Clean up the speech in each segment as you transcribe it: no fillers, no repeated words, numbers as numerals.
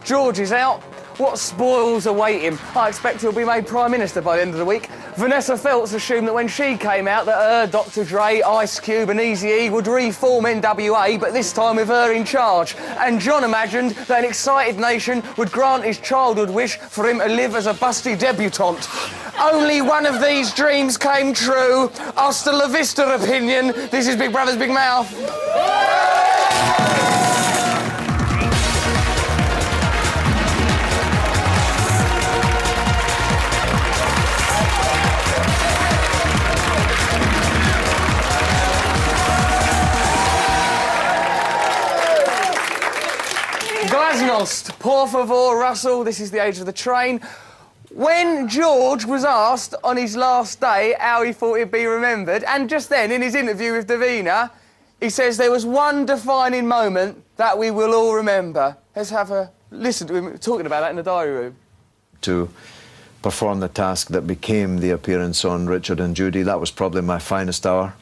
George is out. What spoils await him? I expect he'll be made Prime Minister by the end of the week. Vanessa Feltz assumed that when she came out that her, Dr Dre, Ice Cube and Eazy-E would reform NWA, but this time with her in charge. And John imagined that an excited nation would grant his childhood wish for him to live as a busty debutante. Only one of these dreams came true. Hasta la vista, opinion. This is Big Brother's Big Mouth. Glasnost, por favor, Russell, this is the age of the train. When George was asked on his last day how he thought he'd be remembered, and just then, in his interview with Davina, he says there was one defining moment that we will all remember. Let's have a listen to him talking about that in the diary room. To perform the task that became the appearance on Richard and Judy, that was probably my finest hour,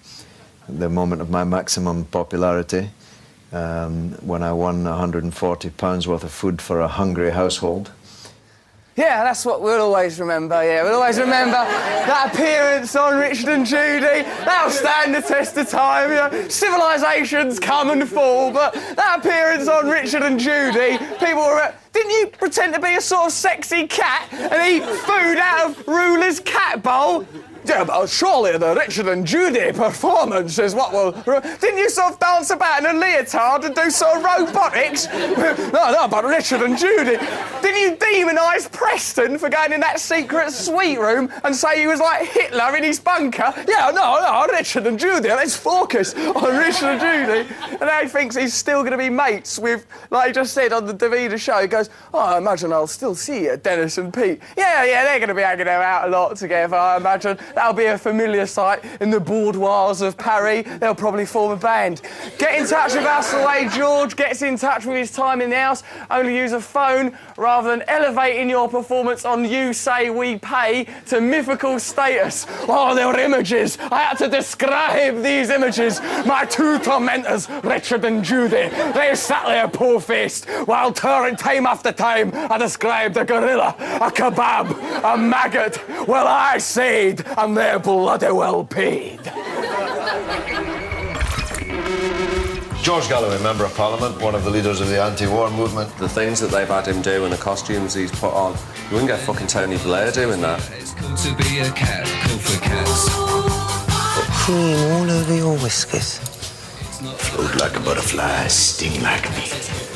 the moment of my maximum popularity. When I won £140 worth of food for a hungry household. Yeah, that's what we'll always remember, yeah. We'll always remember that appearance on Richard and Judy. That'll stand the test of time, you know. Civilisations come and fall, but that appearance on Richard and Judy, people were... Didn't you pretend to be a sort of sexy cat and eat food out of Ruler's cat bowl? Yeah, but surely the Richard and Judy performance is what will... Didn't you sort of dance about in a leotard and do sort of robotics? No, but Richard and Judy. Didn't you demonise Preston for going in that secret suite room and say he was like Hitler in his bunker? Yeah, no, Richard and Judy, let's focus on Richard and Judy. And now he thinks he's still going to be mates with, like he just said on the Davina show, he goes, oh, I imagine I'll still see Dennis and Pete. Yeah, they're going to be hanging out a lot together, I imagine. That'll be a familiar sight in the boudoirs of Paris. They'll probably form a band. Get in touch with us the way George gets in touch with his time in the house. Only use a phone rather than elevating your performance on You Say We Pay to mythical status. Oh, there were images. I had to describe these images. My two tormentors, Richard and Judy, they sat there poor-faced while time after time I described a gorilla, a kebab, a maggot. Well, I said, and they're bloody well paid. George Galloway, Member of Parliament, one of the leaders of the anti-war movement. The things that they've had him do and the costumes he's put on, you wouldn't get fucking Tony Blair doing that. It's cool to be a cat, cool for cats. Put cream all over your whiskers. Float like a butterfly, sting like me.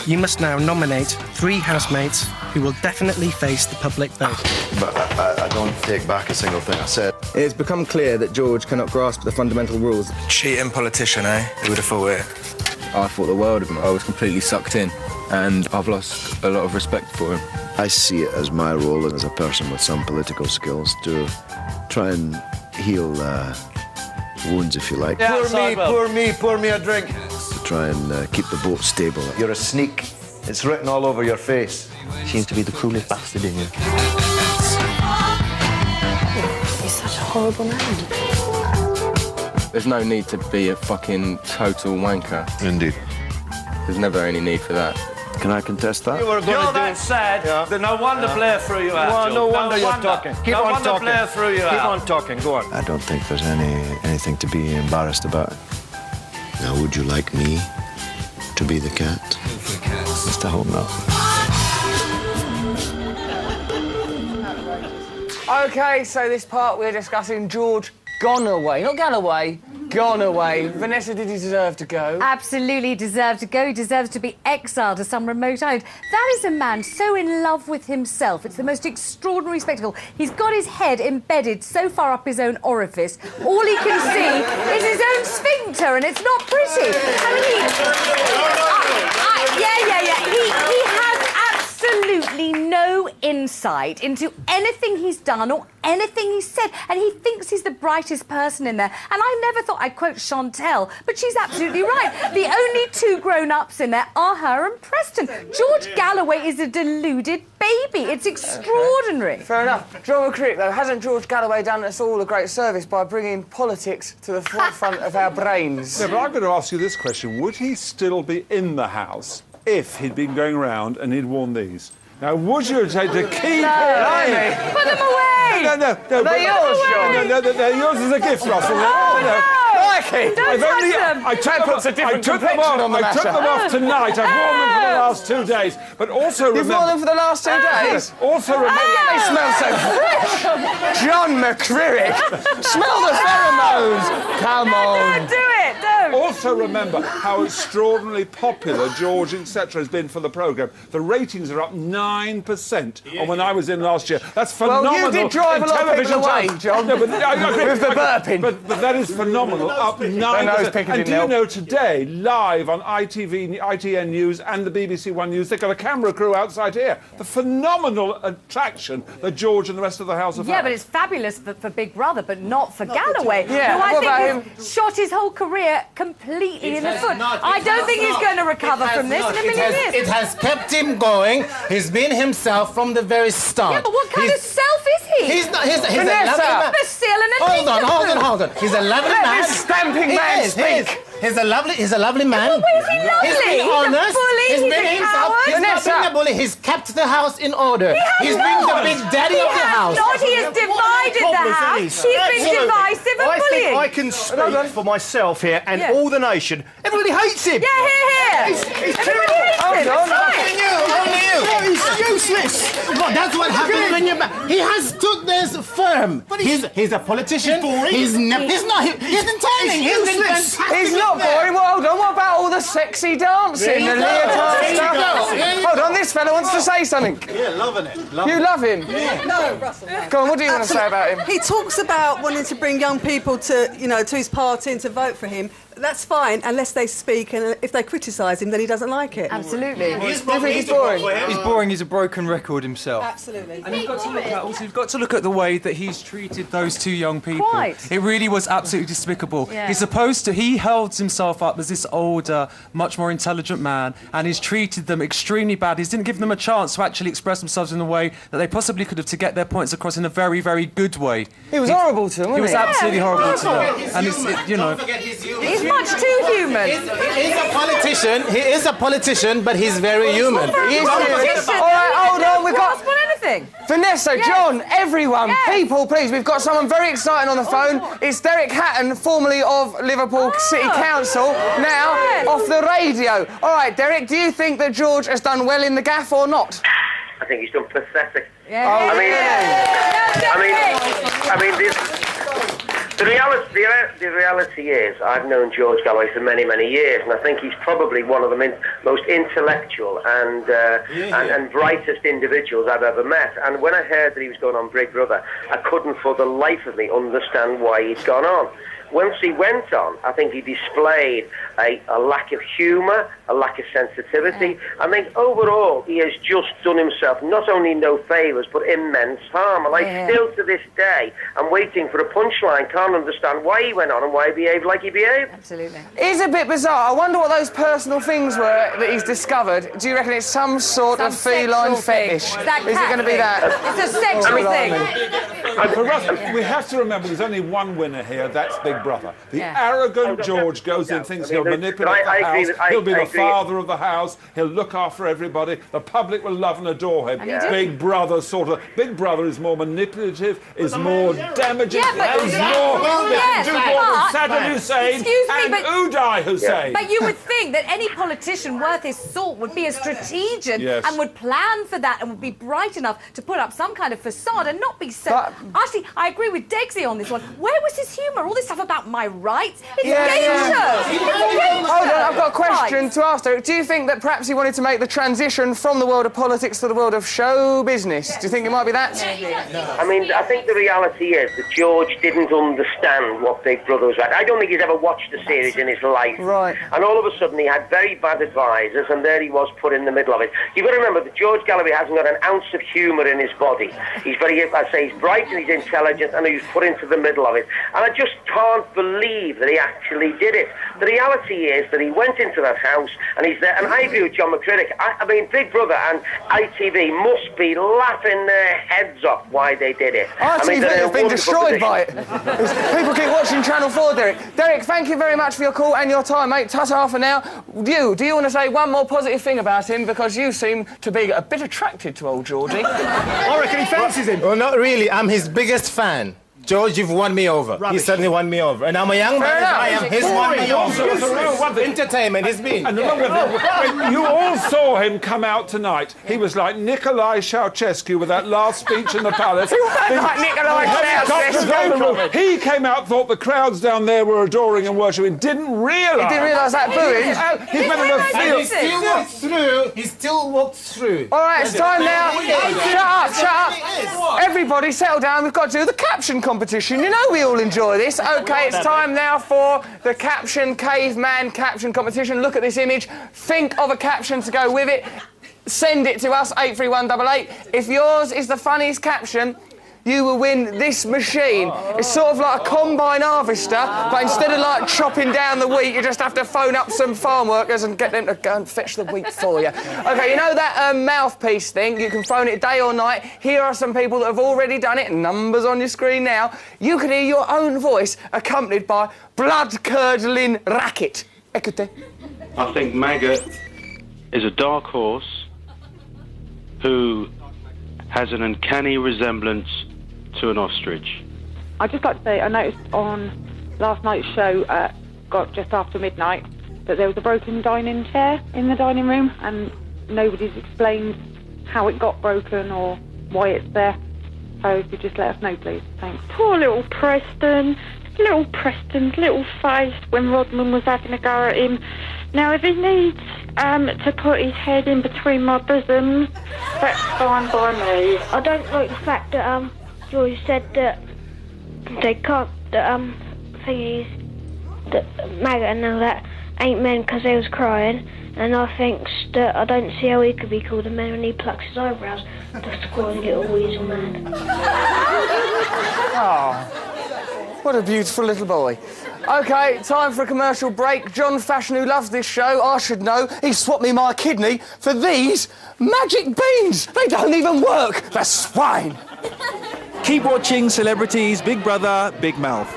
You must now nominate 3 housemates who will definitely face the public vote. But I don't take back a single thing I said. It has become clear that George cannot grasp the fundamental rules. Cheating politician, eh? Who would have thought it? I thought the world of him. I was completely sucked in, and I've lost a lot of respect for him. I see it as my role as a person with some political skills to try and heal wounds, if you like. Yeah, pour me a drink. To try and keep the boat stable. You're a sneak. It's written all over your face. Seems to be the cruelest bastard in you. He's such a horrible man. There's no need to be a fucking total wanker. Indeed. There's never any need for that. Can I contest that? You're that sad. Yeah. Then no wonder Blair threw you out. Well, no wonder you're talking. Keep on talking. Blair threw you out. Keep on talking. Go on. I don't think there's anything to be embarrassed about. Now, would you like me to be the cat? Just I hope not. OK, so this part we're discussing George gone away. Not Galloway, gone away. Vanessa, did he deserve to go? Absolutely deserved to go. He deserves to be exiled to some remote island. That is a man so in love with himself. It's the most extraordinary spectacle. He's got his head embedded so far up his own orifice. All he can see is his own sphincter, and it's not pretty. I mean, he has absolutely no insight into anything he's done or anything he's said, and he thinks he's the brightest person in there. And I never thought I'd quote Chantel, but she's absolutely right. The only 2 grown-ups in there are her and Preston. George Galloway is a deluded baby. It's extraordinary. Okay. Fair enough. Drama critic, though, hasn't George Galloway done us all a great service by bringing politics to the forefront of our brains? No, but I'm going to ask you this question. Would he still be in the House if he'd been going around and he'd worn these? Now, would you take the key? Put them away. No. They're yours, John. No, they're yours as a gift, Russell. Crikey! Don't touch them. I took them off tonight. I've worn them for the last 2 days. But also remember... You've worn them for the last 2 days? Also remember... They smell so fresh! John McCririck! Smell the pheromones! Come on! Don't do it, don't! Also remember how extraordinarily popular George, etc. has been for the programme. The ratings are up 9% on when I was in last year. That's phenomenal. Well, you did drive a lot of people away, John, no, but, with the burping. But that is phenomenal. Up 9%. And do you know today, live on ITV, ITN News and the BBC One News, they've got a camera crew outside here. The phenomenal attraction that George and the rest of the House have had. Yeah, but it's fabulous for Big Brother, but not for Galloway, Yeah, who I what about think has shot his whole career completely in the foot. I don't think he's going to recover from this in a million years. It has kept him going. He's been himself from the very start. Yeah, but what kind of self is he? He's not. He's a lovely Vanessa! man. Imbecile and a Hold on. He's a lovely Let man. this stamping man speak! He's a lovely man. But where's he lovely? He's been He's a honest. bully, He's he's been a himself. coward. He's not Vanessa. been a bully. He's kept the house in order. He's been the big daddy of the house. He has divided the house. He's been divisive and bullying. I can speak for myself here and all the nation. Everybody hates him. Yeah, here. Everybody hates him. It's fine. Only you. He's useless. Well, that's what happens when you're back. He has stood this firm. He's a politician. He's not. He's entertaining. He's not boring. Well, hold on. What about all the sexy dancing, the leotard stuff? Hold on, this fella wants to say something. Yeah, loving it. You love him? No, Russell. No. Go on, what do you want to say about him? He talks about wanting to bring young people to, to his party and to vote for him. That's fine, unless they speak, and if they criticise him, then he doesn't like it. Absolutely. Do you think he's boring? He's boring. He's a broken record himself. Absolutely. And you've got to look at the way that he's treated those two young people. Quite. It really was absolutely despicable. Yeah. He held himself up as this older, much more intelligent man, and he's treated them extremely bad. He didn't give them a chance to actually express themselves in the way that they possibly could have to get their points across in a very, very good way. He was horrible to him, wasn't he? He was absolutely horrible to them. And He's much too human. He's a politician. He is a politician, but he's very human. He is human. All right, hold on. We've got anything. Vanessa, Yes. John, everyone, Yes. people, please. We've got someone very exciting on the phone. It's Derek Hatton, formerly of Liverpool City Council, now off the radio. All right, Derek, do you think that George has done well in the gaff or not? I think he's done pathetic. Yeah. I mean, the reality is, I've known George Galloway for many, many years, and I think he's probably one of the most intellectual and brightest individuals I've ever met. And when I heard that he was going on Big Brother, I couldn't for the life of me understand why he'd gone on. Once he went on, I think he displayed a lack of humour, a lack of sensitivity. I think overall he has just done himself not only no favours but immense harm. And I still to this day am waiting for a punchline, can't understand why he went on and why he behaved like he behaved. Absolutely. It is a bit bizarre. I wonder what those personal things were that he's discovered. Do you reckon it's some sort of feline fetish? Is it going to be that? It's a sexual thing. And for us, we have to remember there's only one winner here, that's Big Brother. The arrogant George goes in, thinks he'll manipulate the house, he'll be the father of the house, he'll look after everybody, the public will love and adore him. Big Brother Big Brother is more manipulative, is more damaging, is more... do more than Saddam Hussein and Uday Hussein. But you would think that any politician worth his salt would be a strategian and would plan for that and would be bright enough to put up some kind of facade and not be so... Actually, I agree with Degsy on this one. Where was his humour? All this stuff about my rights? It's a game show. It's a game show. Hold on, I've got a question to ask Derek. Do you think that perhaps he wanted to make the transition from the world of politics to the world of show business? Do you think it might be that? I mean, I think the reality is that George didn't understand what Big Brother was like. I don't think he's ever watched the series in his life. Right. And all of a sudden he had very bad advisors, and there he was put in the middle of it. You've got to remember that George Galloway hasn't got an ounce of humour in his body. He's very, I'd say, he's bright, and he's intelligent, and he was put into the middle of it. And I just can't believe that he actually did it. The reality is that he went into that house, and he's there. And I agree with John McCririck. I mean, Big Brother and ITV must be laughing their heads off why they did it. ITV have been destroyed by it. People keep watching Channel 4, Derek. Derek, thank you very much for your call and your time, mate. Ta-ta for now. Do you want to say one more positive thing about him? Because you seem to be a bit attracted to old Geordie. I reckon he fancies him. Well, not really. I'm his biggest fan. George, you've won me over. Rubbish. You certainly won me over. And I'm a young man. I am his won me over. Entertainment has been. And remember, you all saw him come out tonight. He was like Nikolai Ceausescu with that last speech in the palace. He wasn't like Nikolai Ceausescu. He came out, thought the crowds down there were adoring and worshipping. Didn't realise. He didn't realise that booing. He's meant to feel. He still walked through. He still walked through. All right, it's time now. Shut up. Everybody settle down. We've got to do the caption competition. You know we all enjoy this. OK, it's time now for the caption caveman caption competition. Look at this image. Think of a caption to go with it. Send it to us, 83188. If yours is the funniest caption, you will win this machine. It's sort of like a combine harvester, but instead of like chopping down the wheat, you just have to phone up some farm workers and get them to go and fetch the wheat for you. OK, you know that mouthpiece thing? You can phone it day or night. Here are some people that have already done it. Numbers on your screen now. You can hear your own voice accompanied by blood-curdling racket. Écoutez. I think Maggot is a dark horse who has an uncanny resemblance to an ostrich. I'd just like to say, I noticed on last night's show, got just after midnight, that there was a broken dining chair in the dining room, and nobody's explained how it got broken or why it's there. So if you just let us know, please. Thanks. Poor little Preston. Little Preston's little face when Rodman was having a go at him. Now, if he needs to put his head in between my bosoms, that's fine by me. I don't like the fact that George said that they can't, that thingies, that Maggot and all that ain't men because they was crying, and I think that I don't see how he could be called a man when he plucks his eyebrows. The squirrely little weasel man. Oh, what a beautiful little boy. OK, time for a commercial break. John Fashion, who loves this show, I should know, he swapped me my kidney for these magic beans. They don't even work. They're swine. Keep watching Celebrities Big Brother, Big Mouth.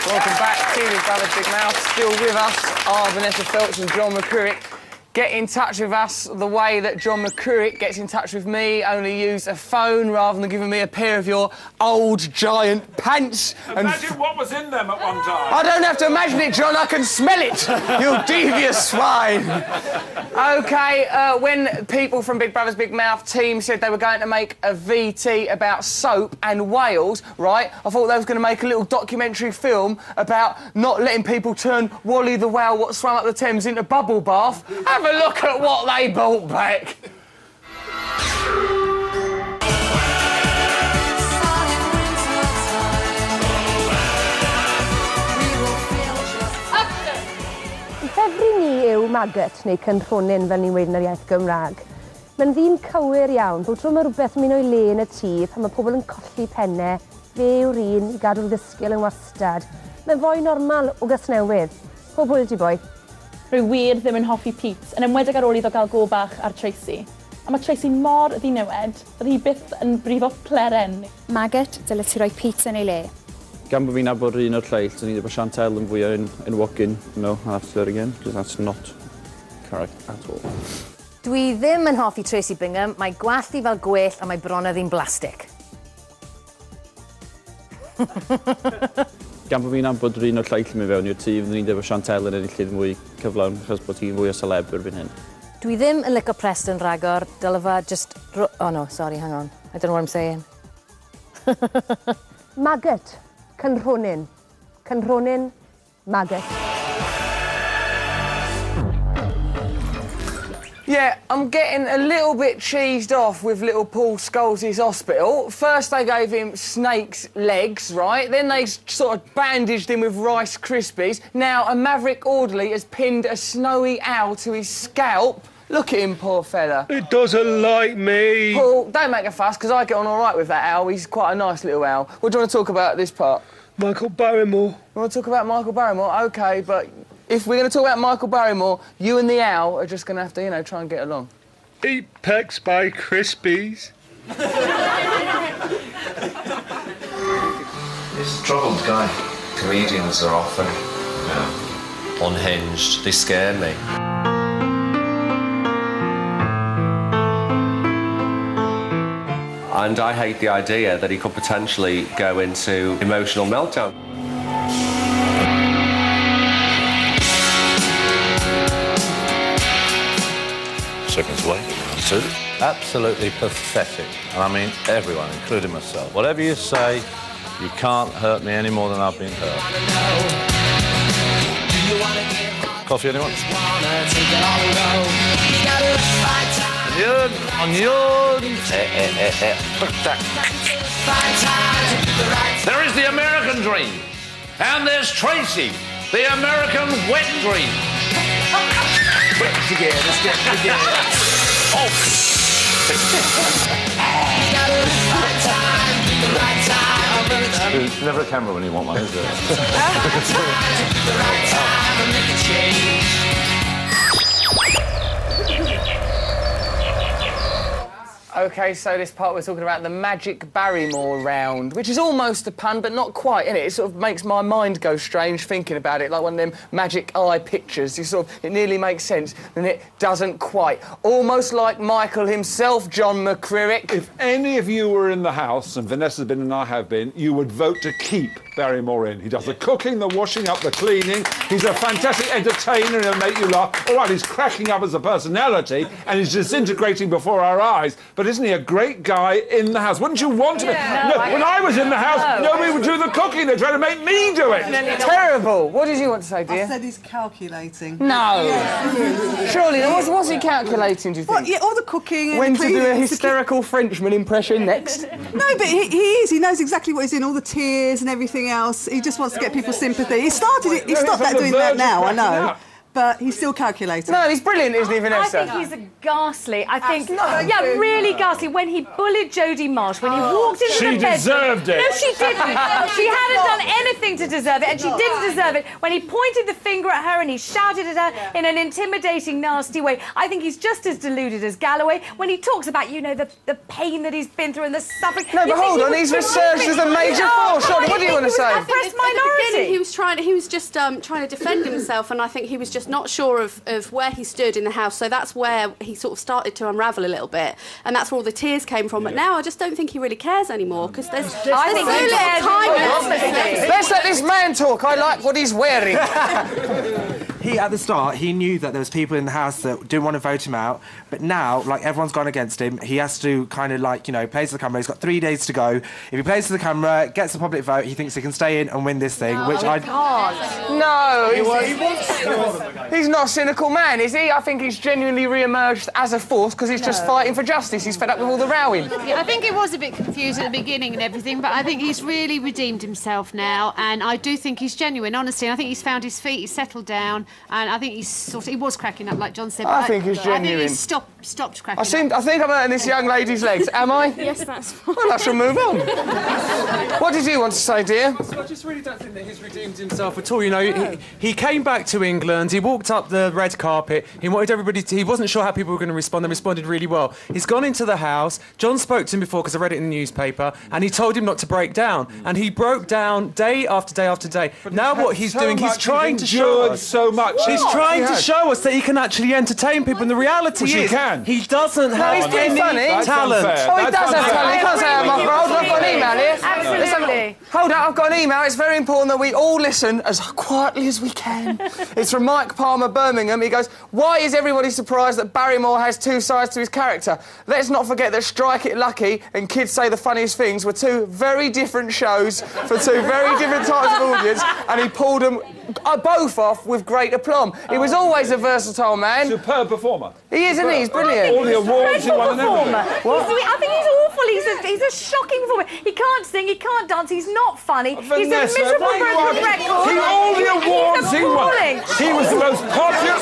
Welcome back to Big Brother Big Mouth. Still with us are Vanessa Feltz and John McCririck. Get in touch with us the way that John McCririck gets in touch with me. Only use a phone rather than giving me a pair of your old giant pants. Imagine what was in them at one time. I don't have to imagine it, John. I can smell it. You devious swine. OK, when people from Big Brother's Big Mouth team said they were going to make a VT about soap and whales, right, I thought they was going to make a little documentary film about not letting people turn Wally the whale what swam up the Thames into bubble bath. Have a look at what they brought back. Ffefryn ni yw maggot neu cynrhonyn fel ni'n weud yn yr iaith Gymraeg. Mae'n ddyn cywir iawn, bod tro mae rhywbeth yn mynd o'i le yn y tŷ pan mae pobl yn colli pennau, fe yw'r un i gadw'r ddysgl yn wastad. Mae'n foi normal o Gasnewydd. Pob hwyl ti boi. Rwy wir ddim yn hoffi Pete, yn ymwedig ar ôl iddo gael go bach ar Tracy. A mae Tracy mor ddinewed, roedd hi byth yn brifo pleren. Maggot, dyle ti roi Pete yn ei le. Gan bod fi'n nabod un o'r lleill, dyn ni wedi bod Chantel yn fwy yn walk-in, no, after again, because that's not correct at all. Dwi ddim yn hoffi Tracy Bingham, mae gwallt hi fel gwell a mae bron ddi'n blastig. Gan bod fi'n nabod un o'r lleill mewn i'r tŷ, dyn ni'n efo Chantel yn ennill mwy cyflawn, achos bod hi'n fwy o celeb erbyn hyn. Dwi ddim yn licio Preston rhagor, dylfa just... Oh no, sorry, hang on. I don't know what I'm saying. Maggot. Cynrhonyn. Cynrhonyn, maggot. Yeah, I'm getting a little bit cheesed off with little Paul Scholes' hospital. First they gave him snake's legs, right? Then they sort of bandaged him with Rice Krispies. Now a Maverick orderly has pinned a snowy owl to his scalp. Look at him, poor fella. It doesn't like me. Paul, don't make a fuss, because I get on all right with that owl. He's quite a nice little owl. What do you want to talk about at this part? Michael Barrymore. You want to talk about Michael Barrymore? OK, but if we're going to talk about Michael Barrymore, you and the owl are just going to have to, you know, try and get along. Eat Pecs by Crispies. He's a troubled guy. Comedians are often unhinged. They scare me. And I hate the idea that he could potentially go into emotional meltdown. Seconds away, round two. Absolutely pathetic. And I memean everyone, including myself. Whatever you say, you can't hurt me any more than I've been hurt. Coffee, anyone? Onion. There is the American dream. And there's Tracy, the American wet dream. Let's get together. Oh. There's never a camera when you want one, is there? OK, so this part we're talking about the Magic Barrymore round, which is almost a pun, but not quite, innit? It sort of makes my mind go strange thinking about it, like one of them magic eye pictures. You sort of, it nearly makes sense, then it doesn't quite. Almost like Michael himself, John McCririck. If any of you were in the house, and Vanessa's been and I have been, you would vote to keep Barrymore in. He does the cooking, the washing up, the cleaning. He's a fantastic entertainer and he'll make you laugh. All right, he's cracking up as a personality and he's disintegrating before our eyes, but isn't he a great guy in the house? Wouldn't you want to be? No, when I was in the house, nobody would do the cooking. They're trying to make me do it. Terrible. What did you want to say, dear? I said he's calculating. No. Yeah. Surely, what's he calculating, do you think? What, yeah, all the cooking and when the to do a cleaning, hysterical Frenchman impression next? No, but he is. He knows exactly what he's doing, all the tears and everything else. He just wants to get people's sympathy. He stopped doing that now, I know. But he's still calculating. No, he's brilliant, isn't he, Vanessa? I think he's a ghastly. I think, really ghastly. When he bullied Jodie Marsh, when he walked into the bedroom... She deserved it. No, she didn't. She hadn't done anything to deserve it, and she didn't deserve it. When he pointed the finger at her and he shouted at her in an intimidating, nasty way, I think he's just as deluded as Galloway. When he talks about, you know, the pain that he's been through and the suffering... No, but hold on, he's researched as a major force. Shorty, what do you want to say? Oppressed minority. He was just trying to defend himself, and I think he was just not sure of where he stood in the house, so that's where he sort of started to unravel a little bit, and that's where all the tears came from. But now I just don't think he really cares anymore, because there's so little time left. Let's let this man talk. I like what he's wearing. At the start, he knew that there was people in the house that didn't want to vote him out, but now, like, everyone's gone against him. He has to kind of, like, you know, plays to the camera. He's got 3 days to go. If he plays to the camera, gets the public vote, he thinks he can stay in and win this thing, which I can't. No, he's not a cynical man, is he? I think he's genuinely re-emerged as a force because he's just fighting for justice. He's fed up with all the rowing. Yeah, I think it was a bit confused at the beginning and everything, but I think he's really redeemed himself now, and I do think he's genuine, honestly. And I think he's found his feet, he's settled down, and I think he was cracking up, like John said. I think he's genuine. I think he's stopped cracking I think I'm hurting this young lady's legs. Am I? Yes, that's fine. Well, I shall move on. What did you want to say, dear? I just really don't think that he's redeemed himself at all. You know, he came back to England, he walked up the red carpet, he wanted everybody to... He wasn't sure how people were going to respond. They responded really well. He's gone into the house. John spoke to him before, because I read it in the newspaper, and he told him not to break down. And he broke down day after day after day. Now what he's doing, he's trying to show us... so much. He's trying to show us that he can actually entertain people, and the reality is... he doesn't have any talent. Oh, he does have talent. He can't say that, my bro. I've got an email here. Absolutely. Hold up, I've got an email. It's very important that we all listen as quietly as we can. It's from Mike Palmer, Birmingham. He goes, why is everybody surprised that Barrymore has two sides to his character? Let's not forget that Strike It Lucky and Kids Say the Funniest Things were two very different shows for two very different types of audience, and he pulled them both off with great aplomb. He was always a versatile man. Superb performer. He is, isn't he? He's brilliant. All the awards he won and everything. I think he's awful. He's a shocking performer. He can't sing, he can't dance, he's not funny. He's a miserable broken record. All the awards he won. He was the most popular.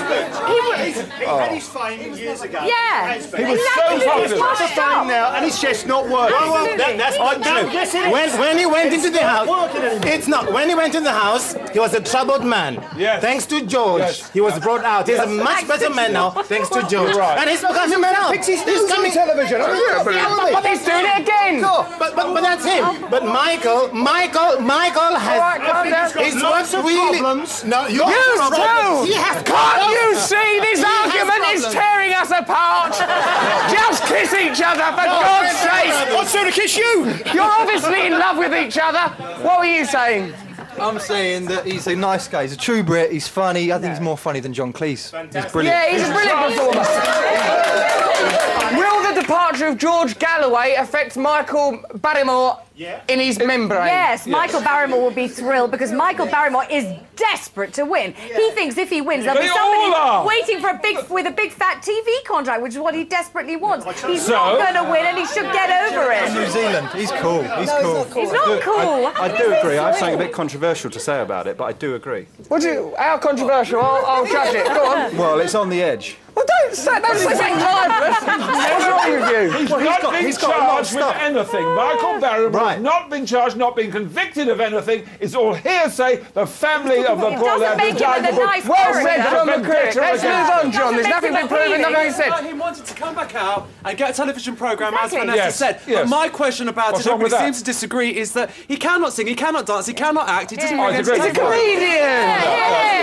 He had his fame years ago. Yeah. He was so popular. He's got the fame now, and it's just not working. That's not true. Yes, it is. When he went into the house, working anymore. it's not. When he went in the house, he was a troubled man. Yes. Thanks to George, he was brought out. He's a much better man now, thanks to George. Right. And he's becoming man now. He's coming television. But he's doing it again. No, but that's him. But Michael has. All right, calm down. He's what's really. No, you too. He has. Can't you see this argument is tearing us apart? Just kiss each other, for God's sake. I'd sooner kiss you. You're obviously in love with each other. What were you saying? I'm saying that he's a nice guy. He's a true Brit. He's funny. I think he's more funny than John Cleese. He's brilliant. Yeah, he's a brilliant performer. Will the departure of George Galloway affect Michael Barrymore in his membrane? Yes, Michael Barrymore will be thrilled because Michael Barrymore is desperate to win. He thinks if he wins, there'll be They all somebody are. waiting for with a big fat TV contract, which is what he desperately wants. He's So? not going to win, and he should get over New it. Zealand. He's cool. He's cool. He's not cool. I do agree. I have something a bit controversial to say about it, but I do agree. How controversial? I'll judge it. Go on. Well, it's on the edge. Well, don't say libelous. What's wrong with you? He's not been charged with anything. Michael Barrymore has not been charged, not been convicted of anything. It's all hearsay. The family of the poor lad who died before. Well said, John McCrick. Let's move on, John. There's nothing been proven, nothing been said. He wanted to come back out and get a television programme, as Exactly. Vanessa Yes, said. yes. But my question about What's it, wrong with everybody that? seems to disagree, is that he cannot sing, he cannot dance, he cannot act, he doesn't I bring agree. entertainment.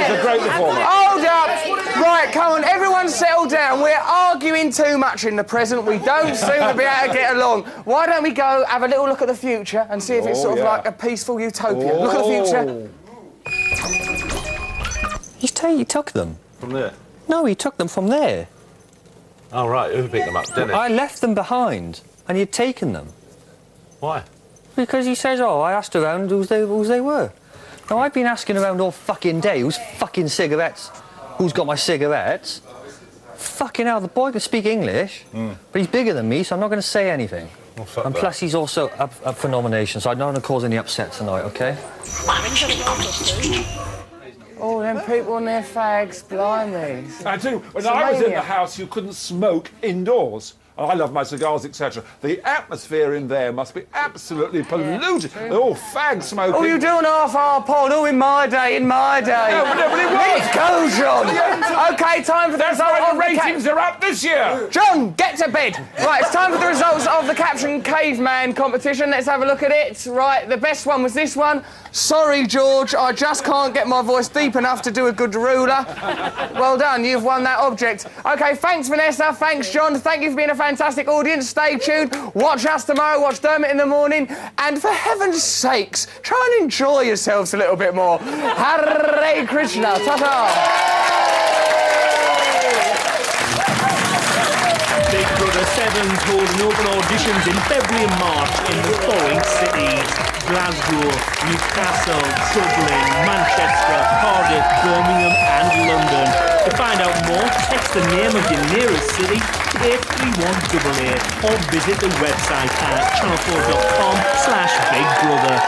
He's a great performer. Hold up. Right, come on, everyone settle down. We're arguing too much in the present. We don't seem to be able to get along. Why don't we go have a little look at the future and see if it's sort of like a peaceful utopia? Look at the future. He took them. From there. No, he took them from there. Oh, right. Who picked them up? Dennis? I left them behind, and he'd taken them. Why? Because he says, I asked around who they were. Now, I've been asking around all fucking day who's fucking cigarettes, who's got my cigarettes. Fucking hell, the boy can speak English, but he's bigger than me, so I'm not going to say anything. Well, fuck and that. plus, he's also up for nomination, so I don't want to cause any upset tonight, OK? Oh, them people on their fags, blimey. I do. When It's I was in mania. the house, you couldn't smoke indoors. I love my cigars, etc. The atmosphere in there must be absolutely polluted. They're all fag smoking. Oh, you doing half-hour pod? Oh, in my day. Yeah, but nobody was. Let's go, John. OK, time for the That's result why of the ratings are up this year. John, get to bed. Right, it's time for the results of the Caption Caveman competition. Let's have a look at it. Right, the best one was this one. Sorry, George, I just can't get my voice deep enough to do a good ruler. Well done, you've won that object. OK, thanks, Vanessa. Thanks, John. Thank you for being a fantastic audience. Stay tuned. Watch us tomorrow. Watch Dermot in the morning. And for heaven's sakes, try and enjoy yourselves a little bit more. Hare Krishna. Ta-ta. Big Brother 7's holding open auditions in February and March in the following cities: Glasgow, Newcastle, Dublin, Manchester, Cardiff, Birmingham and London. To find out more, text the name of your nearest city to 83188 or visit the website at channel4.com/Big Brother.